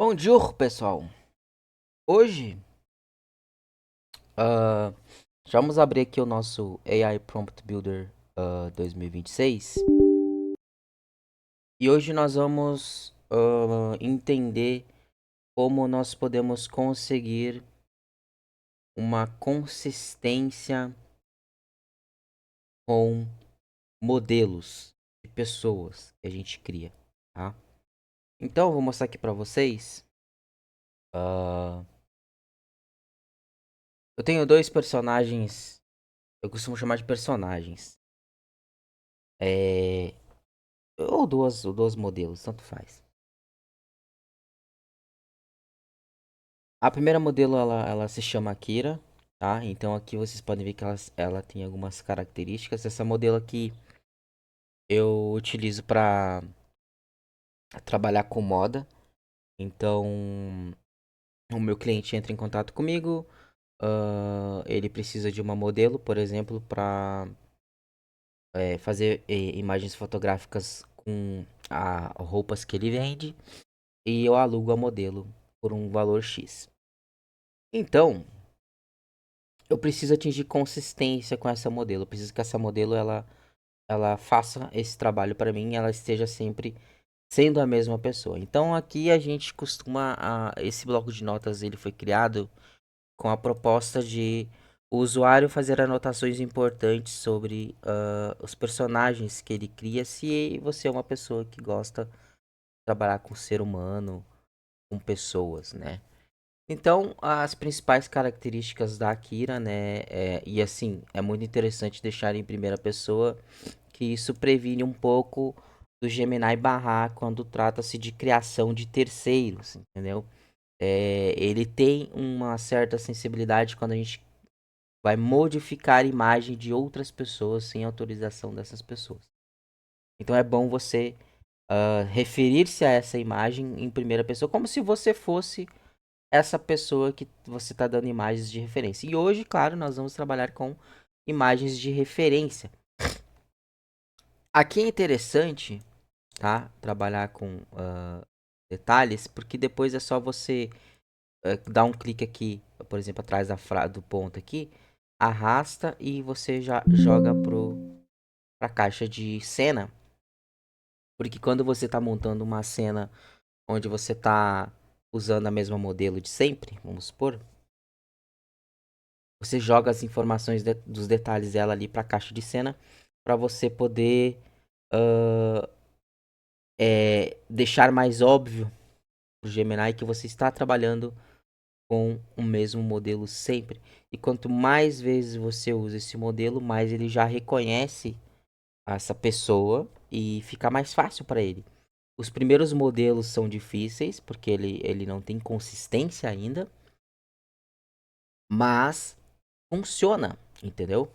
Bom dia, pessoal. Hoje, ah, vamos abrir aqui o nosso AI Prompt Builder 2026. E hoje nós vamos entender como nós podemos conseguir uma consistência com modelos de pessoas que a gente cria, tá? Então, eu vou mostrar aqui para vocês. ah, eu tenho dois personagens, eu costumo chamar de personagens. É, ou duas modelos, tanto faz. A primeira modelo, ela se chama Akira, tá? Então aqui vocês podem ver que ela tem algumas características. Essa modelo aqui eu utilizo para trabalhar com moda. Então, o meu cliente entra em contato comigo, ele precisa de uma modelo, por exemplo, para fazer imagens fotográficas com roupas que ele vende, e eu alugo a modelo por um valor X. Então, eu preciso atingir consistência com essa modelo. Eu preciso que essa modelo ela faça esse trabalho para mim, e ela esteja sempre sendo a mesma pessoa. Então aqui a gente costuma esse bloco de notas ele foi criado com a proposta de o usuário fazer anotações importantes sobre os personagens que ele cria, se você é uma pessoa que gosta de trabalhar com ser humano, com pessoas, né? Então, as principais características da Akira, né? E assim, é muito interessante deixar em primeira pessoa, que isso previne um pouco do Gemini barrar quando trata-se de criação de terceiros, entendeu? Ele tem uma certa sensibilidade quando a gente vai modificar a imagem de outras pessoas sem autorização dessas pessoas. Então é bom você referir-se a essa imagem em primeira pessoa, como se você fosse essa pessoa que você está dando imagens de referência. E hoje, claro, nós vamos trabalhar com imagens de referência. Aqui é interessante, tá? Trabalhar com detalhes, porque depois é só você dar um clique aqui, por exemplo, atrás do ponto aqui, arrasta e você já joga pra caixa de cena. Porque quando você está montando uma cena onde você está usando a mesma modelo de sempre, vamos supor, você joga as informações dos detalhes dela ali para a caixa de cena, para você poder uh, deixar mais óbvio pro Gemini que você está trabalhando com o mesmo modelo sempre. E quanto mais vezes você usa esse modelo, mais ele já reconhece essa pessoa e fica mais fácil para ele. Os primeiros modelos são difíceis, porque ele não tem consistência ainda, mas funciona, entendeu?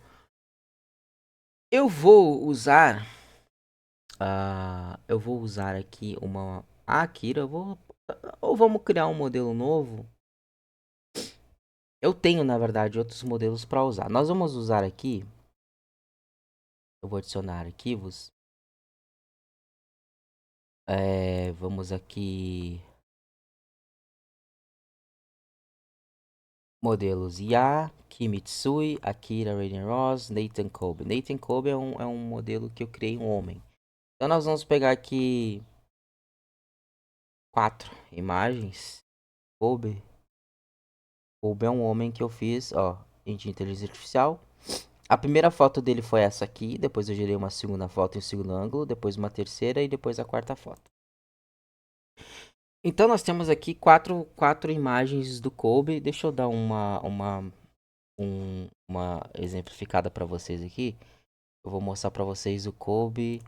Eu vou usar eu vou usar aqui a Akira, ou vamos criar um modelo novo. Eu tenho, na verdade, outros modelos para usar. Nós vamos usar aqui, eu vou adicionar arquivos. Vamos aqui, modelos IA, Kimitsui, Akira Raiden Ross, Nathan Kobe. Nathan Kobe é um modelo que eu criei, um homem. Então nós vamos pegar aqui 4 imagens. Kobe. Kobe é um homem que eu fiz, ó, de inteligência artificial. A primeira foto dele foi essa aqui, depois eu gerei uma segunda foto em segundo ângulo, depois uma terceira e depois a quarta foto. Então nós temos aqui quatro imagens do Kobe. Deixa eu dar uma exemplificada para vocês aqui. Eu vou mostrar para vocês o Kobe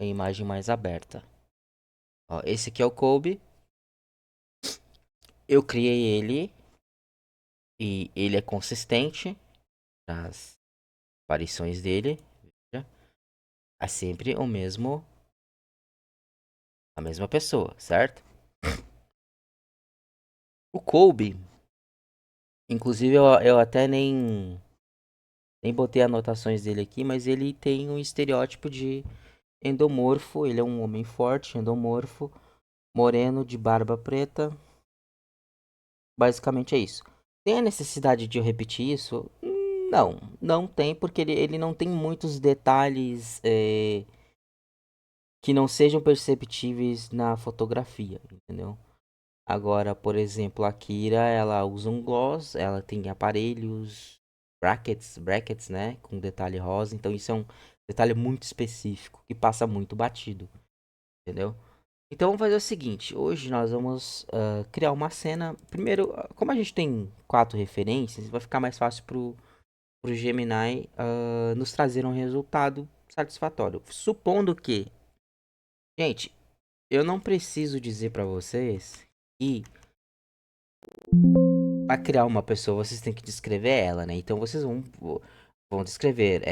em imagem mais aberta. Ó, esse aqui é o Kobe. Eu criei ele e ele é consistente nas aparições dele. Veja, é sempre a mesma pessoa, certo? O Kobe, inclusive eu até nem botei anotações dele aqui, mas ele tem um estereótipo de endomorfo. Ele é um homem forte, endomorfo, moreno de barba preta. Basicamente é isso. Tem a necessidade de eu repetir isso? Não, não tem, porque ele não tem muitos detalhes que não sejam perceptíveis na fotografia, entendeu? Agora, por exemplo, a Kira, ela usa um gloss, ela tem aparelhos, brackets, né, com detalhe rosa, então isso é um detalhe muito específico, que passa muito batido, entendeu? Então vamos fazer o seguinte, hoje nós vamos criar uma cena, primeiro, como a gente tem 4 referências, vai ficar mais fácil pro Gemini nos trazer um resultado satisfatório. Supondo que, gente, eu não preciso dizer pra vocês que para criar uma pessoa, vocês têm que descrever ela, né? Então vocês vão descrever.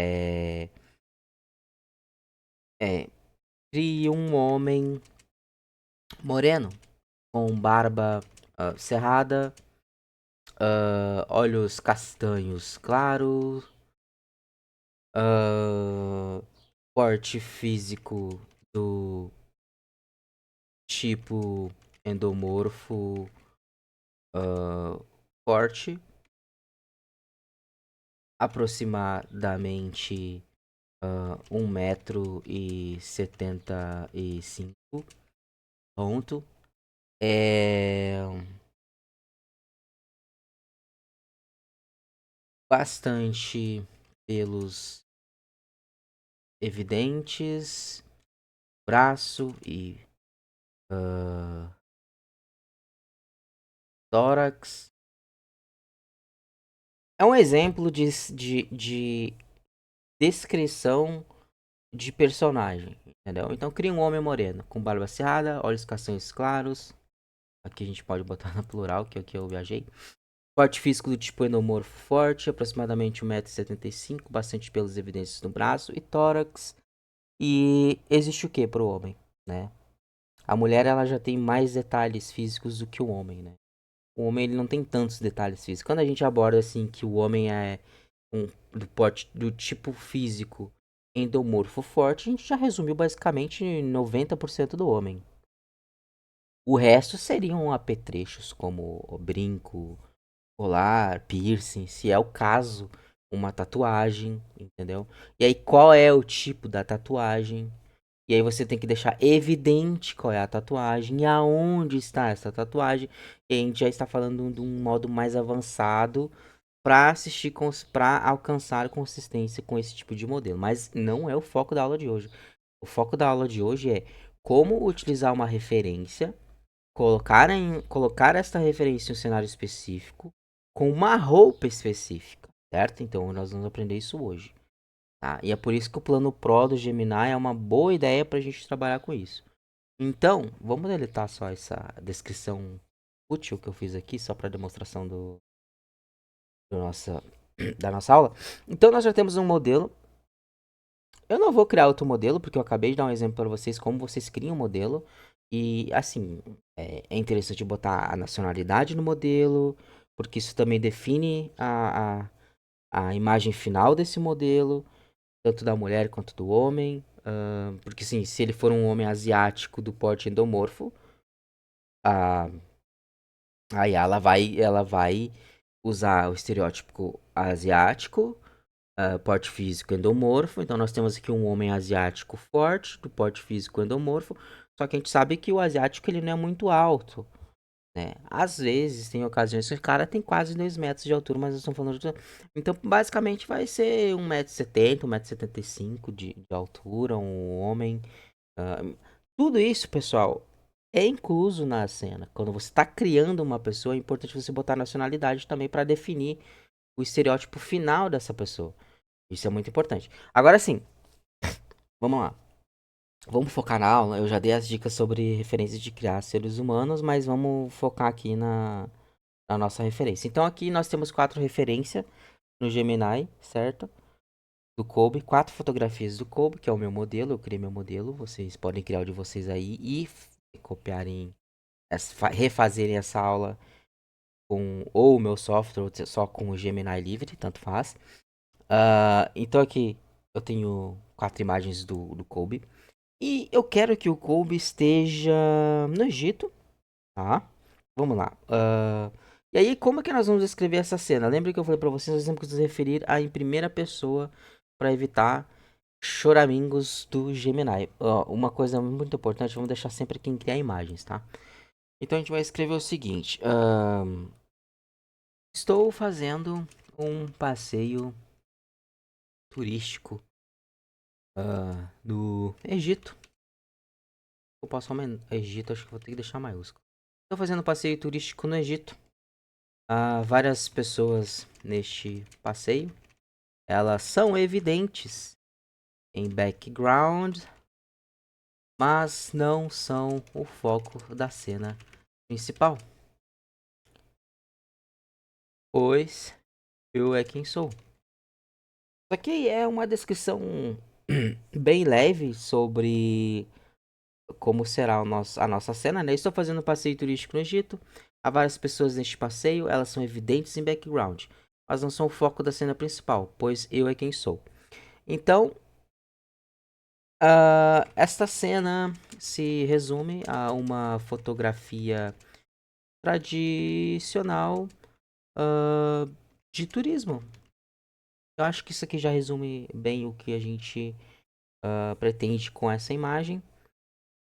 Crie um homem moreno, com barba cerrada, olhos castanhos claros, ah, porte físico do tipo endomorfo forte, aproximadamente 1,75 m. Ponto. É bastante pelos evidentes, braço e tórax. É um exemplo de descrição de personagem, entendeu? Então cria um homem moreno, com barba cerrada, olhos castanhos claros. Aqui a gente pode botar na plural, que aqui eu viajei. Porte físico do tipo endomorfo forte, aproximadamente 1,75 m, bastante pelos evidentes no braço e tórax. E existe o que pro homem, né? A mulher ela já tem mais detalhes físicos do que o homem, né? O homem ele não tem tantos detalhes físicos. Quando a gente aborda assim que o homem é do porte do tipo físico endomorfo forte, a gente já resumiu basicamente 90% do homem. O resto seriam apetrechos como o brinco, colar, piercing, se é o caso, uma tatuagem, entendeu? E aí qual é o tipo da tatuagem? E aí você tem que deixar evidente qual é a tatuagem e aonde está essa tatuagem. E a gente já está falando de um modo mais avançado para assistir para alcançar consistência com esse tipo de modelo. Mas não é o foco da aula de hoje. O foco da aula de hoje é como utilizar uma referência, colocar esta referência em um cenário específico com uma roupa específica, certo? Então nós vamos aprender isso hoje. Tá? E é por isso que o plano Pro do Gemini é uma boa ideia para a gente trabalhar com isso. Então, vamos deletar só essa descrição útil que eu fiz aqui, só para demonstração do nossa, da nossa aula. Então, nós já temos um modelo. Eu não vou criar outro modelo, porque eu acabei de dar um exemplo para vocês como vocês criam um modelo. E, assim, é interessante botar a nacionalidade no modelo, porque isso também define a imagem final desse modelo, tanto da mulher quanto do homem. Porque assim, se ele for um homem asiático do porte endomorfo, a, aí ela vai usar o estereótipo asiático, porte físico endomorfo. Então nós temos aqui um homem asiático forte, do porte físico endomorfo. Só que a gente sabe que o asiático ele não é muito alto, né? Às vezes tem ocasiões que o cara tem quase 2 metros de altura, mas nós estamos falando de... Então basicamente vai ser 1,70 m, 1,75 m de altura, um homem. Ah, tudo isso, pessoal, é incluso na cena. Quando você está criando uma pessoa, é importante você botar a nacionalidade também para definir o estereótipo final dessa pessoa. Isso é muito importante. Agora sim, vamos lá. Vamos focar na aula. Eu já dei as dicas sobre referências de criar seres humanos, mas vamos focar aqui na nossa referência. Então aqui nós temos 4 referências no Gemini, certo? Do Kobe, 4 fotografias do Kobe, que é o meu modelo. Eu criei meu modelo. Vocês podem criar o de vocês aí e copiarem, refazerem essa aula com ou o meu software ou só com o Gemini livre, tanto faz. Então aqui eu tenho 4 imagens do Kobe. E eu quero que o Kobe esteja no Egito, tá? Vamos lá. E aí, como é que nós vamos escrever essa cena? Lembra que eu falei pra vocês, nós temos que nos referir em primeira pessoa para evitar choramingos do Gemini. Uma coisa muito importante, vamos deixar sempre quem criar imagens, tá? Então a gente vai escrever o seguinte: estou fazendo um passeio turístico no Egito. Eu posso aumentar. Egito, acho que vou ter que deixar maiúsculo. Estou fazendo um passeio turístico no Egito. Há várias pessoas neste passeio. Elas são evidentes em background, mas não são o foco da cena principal. Pois eu é quem sou. Isso aqui é uma descrição bem leve sobre como será a nossa cena, né? Estou fazendo um passeio turístico no Egito. Há várias pessoas neste passeio, elas são evidentes em background, mas não são o foco da cena principal, pois eu é quem sou. Então, esta cena se resume a uma fotografia tradicional de turismo. Eu acho que isso aqui já resume bem o que a gente pretende com essa imagem.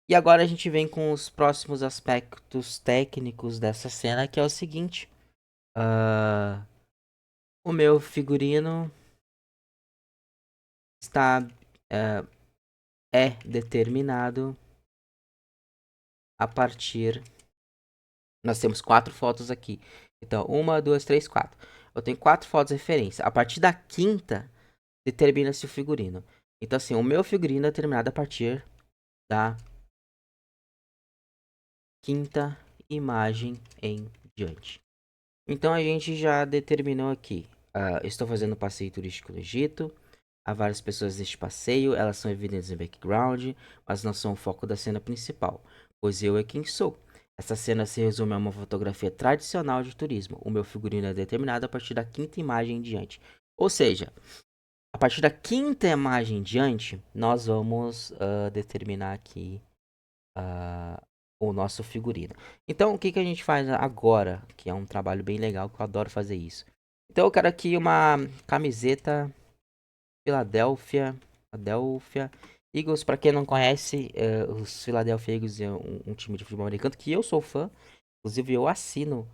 E agora a gente vem com os próximos aspectos técnicos dessa cena, que é o seguinte. O meu figurino está é determinado a partir. Nós temos 4 fotos aqui. Então, 1, 2, 3, 4. Eu tenho 4 fotos de referência. A partir da quinta, determina-se o figurino. Então, assim, o meu figurino é determinado a partir da quinta imagem em diante. Então, a gente já determinou aqui. Estou fazendo um passeio turístico no Egito. Há várias pessoas neste passeio. Elas são evidentes no background, mas não são o foco da cena principal, pois eu é quem sou. Essa cena se resume a uma fotografia tradicional de turismo. O meu figurino é determinado a partir da quinta imagem em diante. Ou seja, a partir da quinta imagem em diante, nós vamos determinar aqui o nosso figurino. Então, o que, que a gente faz agora? Que é um trabalho bem legal, que eu adoro fazer isso. Então, eu quero aqui uma camiseta Philadelphia Eagles. Para quem não conhece, os Philadelphia Eagles é um time de futebol americano que eu sou fã. Inclusive, eu assino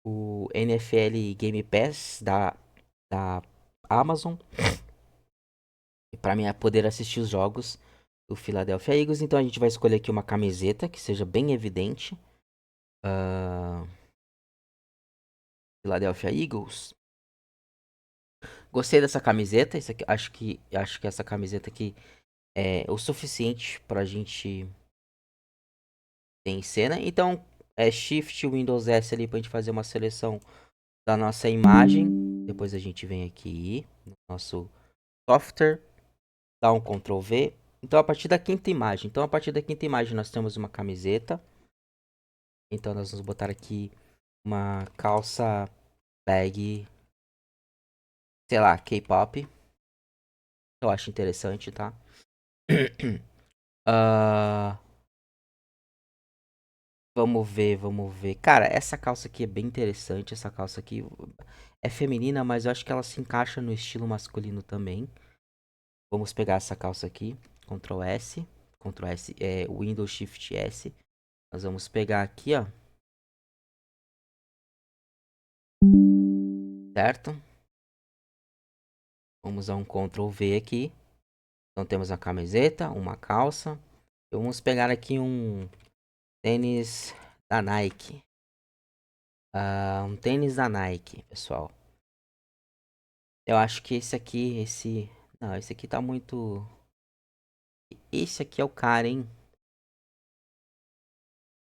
o NFL Game Pass da Amazon. E para mim é poder assistir os jogos do Philadelphia Eagles. Então a gente vai escolher aqui uma camiseta que seja bem evidente. Philadelphia Eagles. Gostei dessa camiseta. Isso aqui, acho que essa camiseta aqui é o suficiente pra gente ter em cena. Então é Shift Windows S ali pra gente fazer uma seleção da nossa imagem. Depois a gente vem aqui no nosso software, dá um Ctrl V. Então a partir da quinta imagem. Então a partir da quinta imagem nós temos uma camiseta. Então nós vamos botar aqui uma calça bag, sei lá, K-pop. Eu acho interessante, tá? Ah, vamos ver, vamos ver. Cara, essa calça aqui é bem interessante. Essa calça aqui é feminina, mas eu acho que ela se encaixa no estilo masculino também. Vamos pegar essa calça aqui, Ctrl S, Ctrl S, Windows Shift S. Nós vamos pegar aqui, ó. Certo? Vamos dar um Ctrl V aqui. Então temos a camiseta, uma calça. Vamos pegar aqui um tênis da Nike. Um tênis da Nike, pessoal. Eu acho que esse aqui, Não, esse aqui tá muito... Esse aqui é o cara, hein?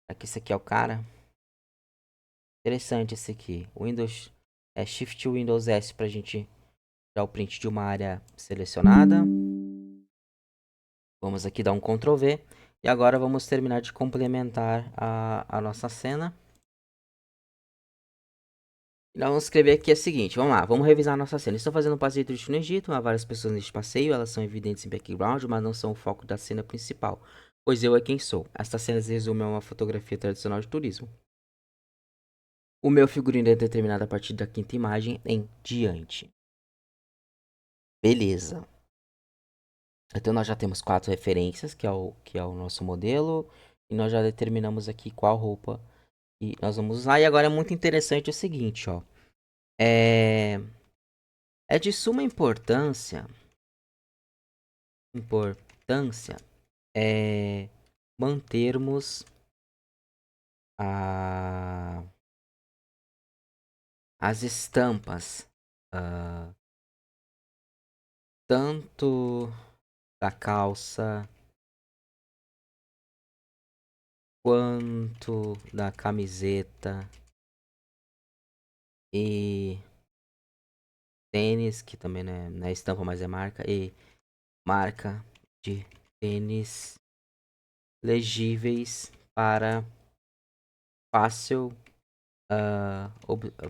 Será que esse aqui é o cara? Interessante esse aqui. Windows... Shift Windows S pra gente dar o print de uma área selecionada. Vamos aqui dar um Ctrl V. E agora vamos terminar de complementar a nossa cena. Nós vamos escrever aqui o seguinte, vamos lá, vamos revisar a nossa cena. Estou fazendo um passeio turístico no Egito, há várias pessoas neste passeio, elas são evidentes em background, mas não são o foco da cena principal, pois eu é quem sou. Esta cena se resume a uma fotografia tradicional de turismo. O meu figurino é determinado a partir da quinta imagem em diante. Beleza. Então nós já temos 4 referências, que é o nosso modelo, e nós já determinamos aqui qual roupa que nós vamos usar. E agora é muito interessante o seguinte, ó. É, é de suma importância mantermos a, as estampas, ah, tanto da calça quanto da camiseta e tênis, que também não é estampa, mas é marca, e marca de tênis legíveis fácil,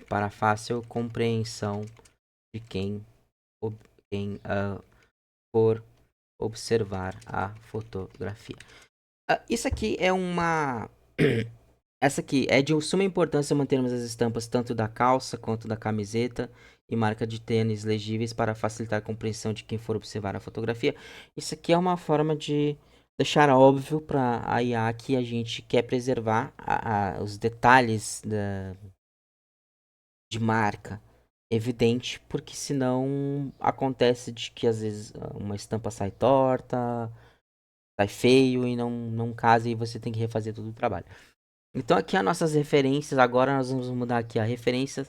para fácil compreensão de quem for observar a fotografia. Isso aqui é uma. Essa aqui é de suma importância mantermos as estampas tanto da calça quanto da camiseta e marca de tênis legíveis para facilitar a compreensão de quem for observar a fotografia. Isso aqui é uma forma de deixar óbvio para a IA que a gente quer preservar os detalhes de marca evidente, porque senão acontece de que às vezes uma estampa sai torta, sai feio e não casa e você tem que refazer todo o trabalho. Então aqui as nossas referências, agora nós vamos mudar aqui a referência.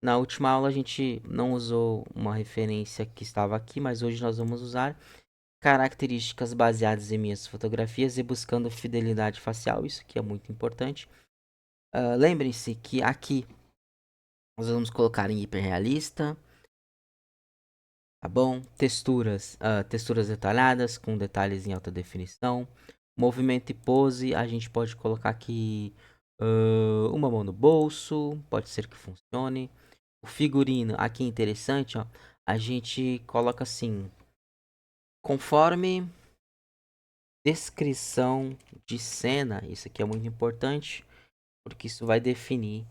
Na última aula a gente não usou uma referência que estava aqui, mas hoje nós vamos usar características baseadas em minhas fotografias e buscando fidelidade facial, isso que é muito importante. Lembrem-se que aqui nós vamos colocar em hiperrealista, tá bom? Texturas detalhadas com detalhes em alta definição. Movimento e pose, a gente pode colocar aqui uma mão no bolso, pode ser que funcione. O figurino, aqui é interessante, ó. A gente coloca assim, conforme descrição de cena. Isso aqui é muito importante, porque isso vai definir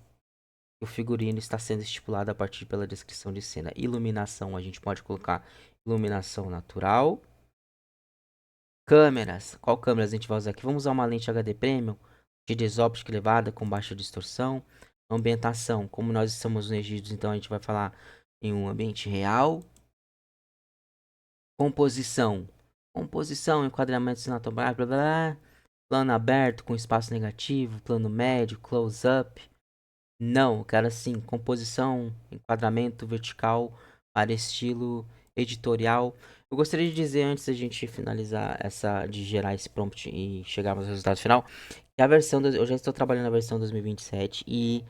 que o figurino está sendo estipulado a partir pela descrição de cena. Iluminação, a gente pode colocar iluminação natural. Câmeras, qual câmeras a gente vai usar aqui? Vamos usar uma lente HD Premium de desóptica elevada com baixa distorção. Ambientação, como nós estamos no Egito, então a gente vai falar em um ambiente real. Composição, enquadramento cinematográfico, blá, blá, blá. Plano aberto com espaço negativo, plano médio, close-up. Não, cara, assim, composição, enquadramento vertical para estilo editorial. Eu gostaria de dizer, antes da gente finalizar de gerar esse prompt e chegarmos ao resultado final, que eu já estou trabalhando na versão 2027 e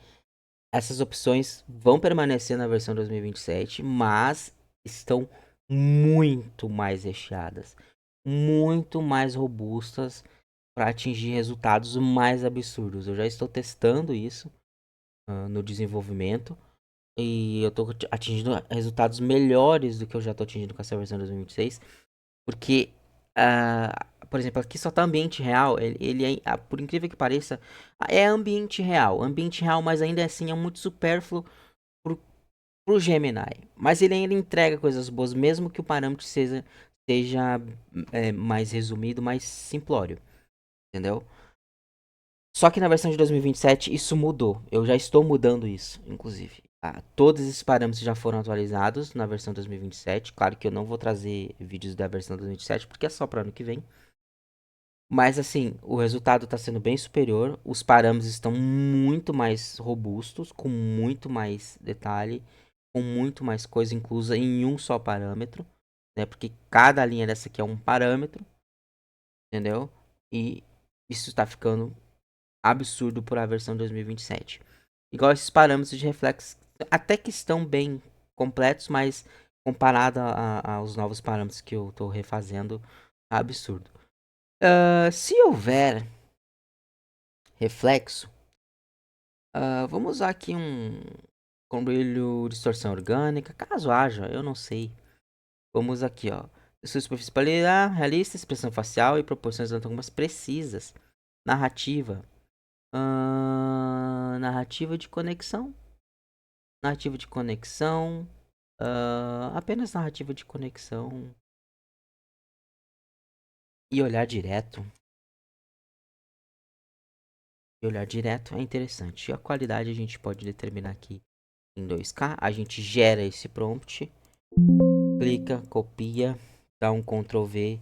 essas opções vão permanecer na versão 2027, mas estão muito mais recheadas, muito mais robustas para atingir resultados mais absurdos. Eu já estou testando isso no desenvolvimento e eu estou atingindo resultados melhores do que eu já estou atingindo com essa versão 2026, porque, por exemplo, aqui só tá ambiente real. Ele é, por incrível que pareça, é ambiente real. Ambiente real, mas ainda assim é muito supérfluo pro Gemini. Mas ele ainda entrega coisas boas, mesmo que o parâmetro seja mais resumido, mais simplório. Entendeu? Só que na versão de 2027 isso mudou. Eu já estou mudando isso, inclusive. Todos esses parâmetros já foram atualizados na versão 2027. Claro que eu não vou trazer vídeos da versão 2027 porque é só para ano que vem. Mas assim, o resultado está sendo bem superior. Os parâmetros estão muito mais robustos, com muito mais detalhe, com muito mais coisa inclusa em um só parâmetro, né? Porque cada linha dessa aqui é um parâmetro, entendeu? E isso está ficando absurdo por a versão 2027. Igual esses parâmetros de reflexo, até que estão bem completos, mas comparado aos novos parâmetros que eu estou refazendo, tá absurdo. Se houver reflexo, vamos usar aqui um com brilho, distorção orgânica, caso haja, eu não sei. Vamos aqui, ó. Sua superfície pálida, realista, expressão facial e proporções anatômicas precisas. Narrativa. Narrativa de conexão. Narrativa de conexão. Apenas narrativa de conexão. E olhar direto. E olhar direto é interessante. E a qualidade a gente pode determinar aqui em 2K. A gente gera esse prompt. Clica, copia, dá um Ctrl V.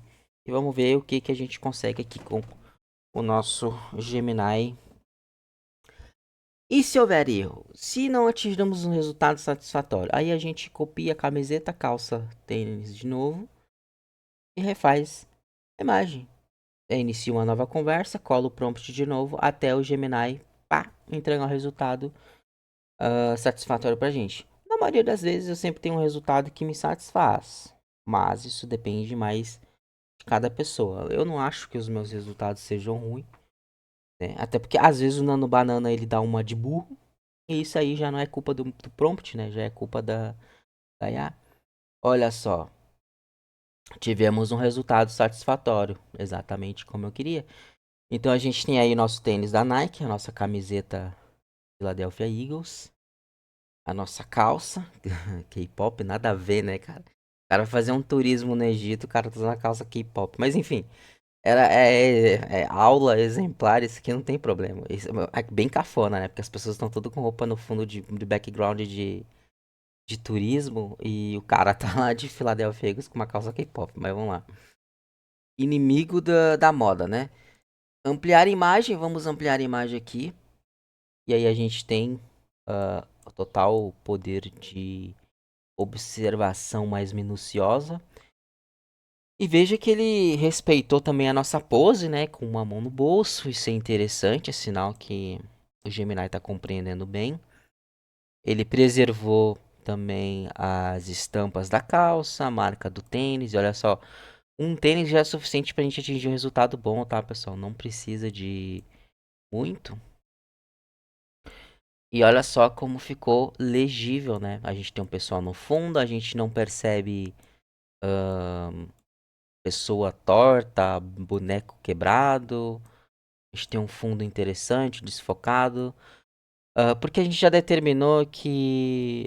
E vamos ver o que, que a gente consegue aqui com o nosso Gemini. E se houver erro? Se não atingirmos um resultado satisfatório, aí a gente copia a camiseta, calça, tênis de novo e refaz a imagem. Inicia uma nova conversa, cola o prompt de novo até o Gemini entregar um resultado satisfatório pra gente. Na maioria das vezes eu sempre tenho um resultado que me satisfaz, mas isso depende mais de cada pessoa. Eu não acho que os meus resultados sejam ruins, né? Até porque às vezes o Nano Banana ele dá uma de burro. E isso aí já não é culpa do prompt, né? Já é culpa da IA. Olha só. Tivemos um resultado satisfatório. Exatamente como eu queria. Então a gente tem aí o nosso tênis da Nike. A nossa camiseta Philadelphia Eagles. A nossa calça. K-pop, nada a ver, né, cara? O cara vai fazer um turismo no Egito. O cara tá usando a calça K-pop. Mas enfim. É aula exemplar, isso aqui não tem problema. Isso é bem cafona, né? Porque as pessoas estão tudo com roupa no fundo de background de turismo e o cara tá lá de Philadelphia Eagles com uma calça K-pop, mas vamos lá. Inimigo da moda, né? Ampliar imagem, vamos ampliar a imagem aqui. E aí a gente tem o total poder de observação mais minuciosa. E veja que ele respeitou também a nossa pose, né? Com uma mão no bolso. Isso é interessante, é sinal que o Gemini está compreendendo bem. Ele preservou também as estampas da calça, a marca do tênis. E olha só, um tênis já é suficiente para a gente atingir um resultado bom, tá, pessoal? Não precisa de muito. E olha só como ficou legível, né? A gente tem um pessoal no fundo, a gente não percebe pessoa torta, boneco quebrado. A gente tem um fundo interessante, desfocado. Porque a gente já determinou que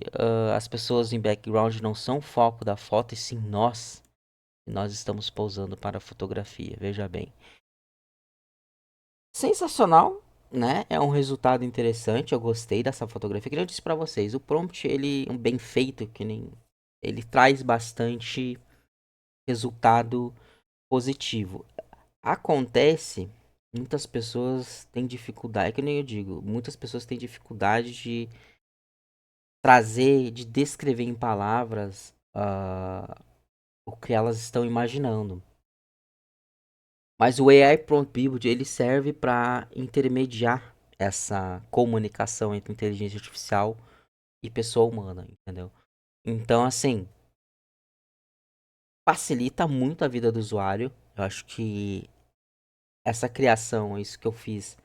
as pessoas em background não são o foco da foto, e sim nós. E nós estamos pousando para a fotografia, veja bem. Sensacional, né? É um resultado interessante, eu gostei dessa fotografia. Que eu disse para vocês, o prompt, ele um bem feito, que nem ele traz bastante resultado positivo. Acontece, muitas pessoas têm dificuldade, é que nem eu digo, muitas pessoas têm dificuldade de trazer, de descrever em palavras o que elas estão imaginando. Mas o AI Prompt Build ele serve para intermediar essa comunicação entre inteligência artificial e pessoa humana, entendeu? Então, assim, facilita muito a vida do usuário. Eu acho que essa criação, isso que eu fiz,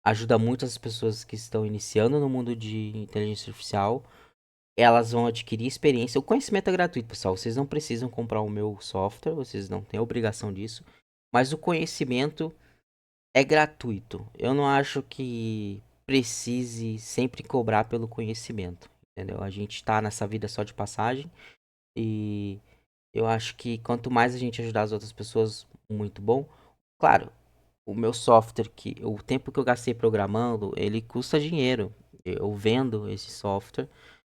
ajuda muito as pessoas que estão iniciando no mundo de inteligência artificial. Elas vão adquirir experiência. O conhecimento é gratuito, pessoal. Vocês não precisam comprar o meu software, vocês não têm obrigação disso. Mas o conhecimento é gratuito. Eu não acho que precise sempre cobrar pelo conhecimento, entendeu? A gente tá nessa vida só de passagem e eu acho que quanto mais a gente ajudar as outras pessoas, muito bom. Claro, o meu software o tempo que eu gastei programando, ele custa dinheiro. Eu vendo esse software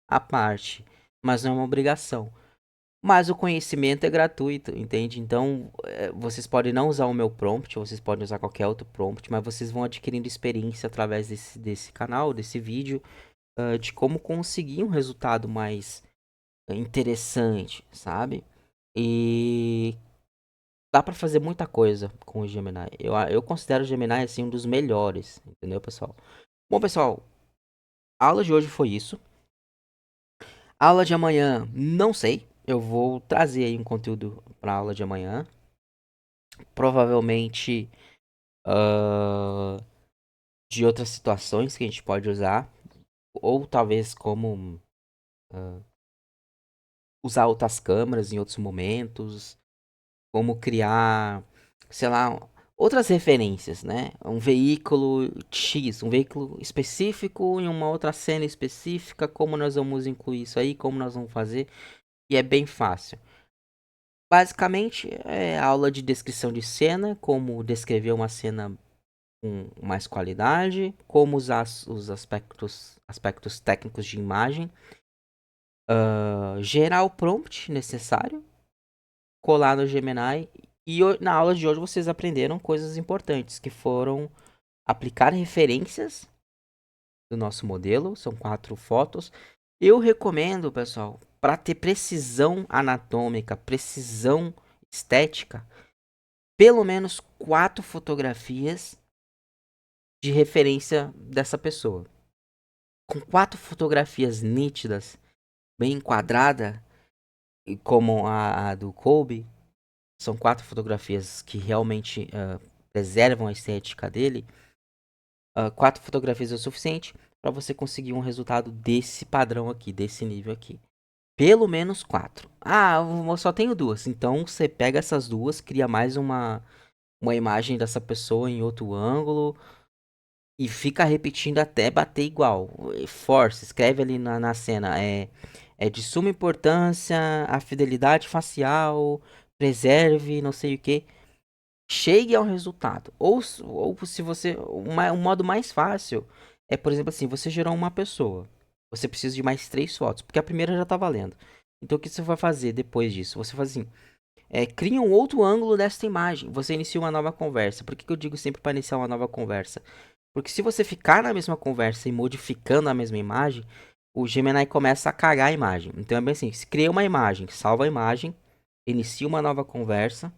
à parte, mas não é uma obrigação. Mas o conhecimento é gratuito, entende? Então, vocês podem não usar o meu prompt, vocês podem usar qualquer outro prompt, mas vocês vão adquirindo experiência através desse canal, desse vídeo, de como conseguir um resultado mais interessante, sabe? E dá pra fazer muita coisa com o Gemini. Eu considero o Gemini, assim, um dos melhores, entendeu, pessoal? Bom, pessoal, a aula de hoje foi isso. A aula de amanhã, não sei. Eu vou trazer aí um conteúdo pra aula de amanhã. Provavelmente de outras situações que a gente pode usar. Ou talvez como usar outras câmeras em outros momentos, como criar, sei lá, outras referências, né? Um veículo X, um veículo específico em uma outra cena específica, como nós vamos incluir isso aí, como nós vamos fazer, e é bem fácil. Basicamente, é aula de descrição de cena, como descrever uma cena com mais qualidade, como usar os aspectos técnicos de imagem, gerar o prompt necessário, colar no Gemini. E na aula de hoje vocês aprenderam coisas importantes, que foram aplicar referências do nosso modelo, são 4 fotos. Eu recomendo, pessoal, para ter precisão anatômica, precisão estética, pelo menos 4 fotografias de referência dessa pessoa. Com 4 fotografias nítidas, bem enquadrada, como a do Kobe, são 4 fotografias que realmente preservam a estética dele. 4 fotografias é o suficiente para você conseguir um resultado desse padrão aqui, desse nível aqui. Pelo menos 4. Ah, eu só tenho 2. Então você pega essas duas, cria mais uma imagem dessa pessoa em outro ângulo e fica repetindo até bater igual. Force, escreve ali na cena. É de suma importância a fidelidade facial, preserve, não sei o que. Chegue ao resultado. Ou se você. Um modo mais fácil é, por exemplo, assim: você gerou uma pessoa. Você precisa de mais 3 fotos, porque a primeira já tá valendo. Então o que você vai fazer depois disso? Você faz assim: cria um outro ângulo desta imagem. Você inicia uma nova conversa. Por que eu digo sempre para iniciar uma nova conversa? Porque se você ficar na mesma conversa e modificando a mesma imagem, o Gemini começa a cagar a imagem. Então é bem assim: se cria uma imagem, salva a imagem, inicia uma nova conversa.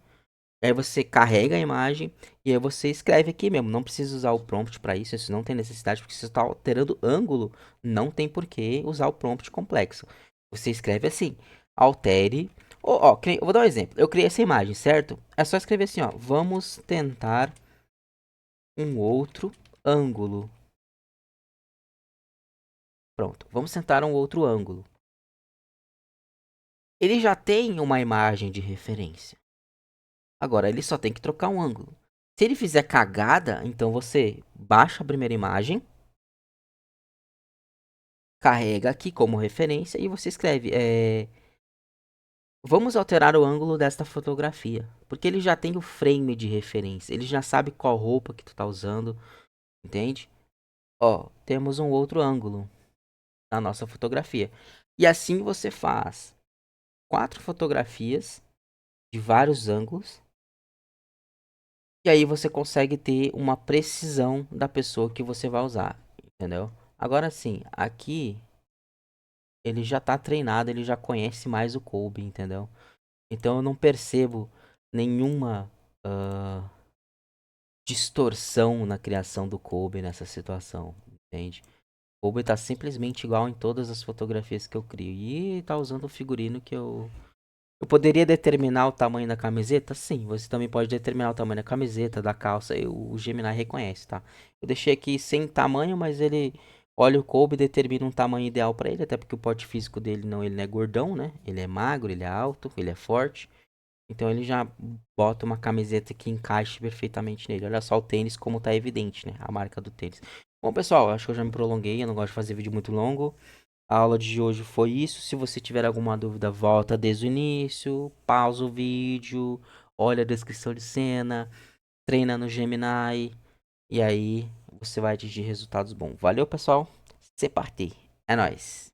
Aí você carrega a imagem e aí você escreve aqui mesmo. Não precisa usar o prompt para isso, isso não tem necessidade, porque se você está alterando ângulo, não tem por que usar o prompt complexo. Você escreve assim: altere. Eu vou dar um exemplo. Eu criei essa imagem, certo? É só escrever assim: ó, vamos tentar um outro ângulo. Pronto, vamos tentar um outro ângulo. Ele já tem uma imagem de referência. Agora, ele só tem que trocar um ângulo. Se ele fizer cagada, então você baixa a primeira imagem, carrega aqui como referência e você escreve: vamos alterar o ângulo desta fotografia. Porque ele já tem o frame de referência, ele já sabe qual roupa que tu tá usando, entende? Ó, temos um outro ângulo na nossa fotografia. E assim você faz 4 fotografias de vários ângulos. E aí você consegue ter uma precisão da pessoa que você vai usar, entendeu? Agora sim, aqui ele já tá treinado, ele já conhece mais o Kobe, entendeu? Então eu não percebo nenhuma distorção na criação do Kobe nessa situação, entende? O Kobe tá simplesmente igual em todas as fotografias que eu crio. E tá usando o figurino que eu poderia determinar o tamanho da camiseta? Sim, você também pode determinar o tamanho da camiseta, da calça. O Gemini reconhece, tá? Eu deixei aqui sem tamanho, mas ele olha o Kobe e determina um tamanho ideal para ele, até porque o porte físico dele ele não é gordão, né? Ele é magro, ele é alto, ele é forte. Então ele já bota uma camiseta que encaixe perfeitamente nele. Olha só o tênis como tá evidente, né? A marca do tênis. Bom, pessoal, acho que eu já me prolonguei, eu não gosto de fazer vídeo muito longo. A aula de hoje foi isso. Se você tiver alguma dúvida, volta desde o início, pausa o vídeo, olha a descrição de cena, treina no Gemini e aí você vai atingir resultados bons. Valeu, pessoal. Se partir. É nóis.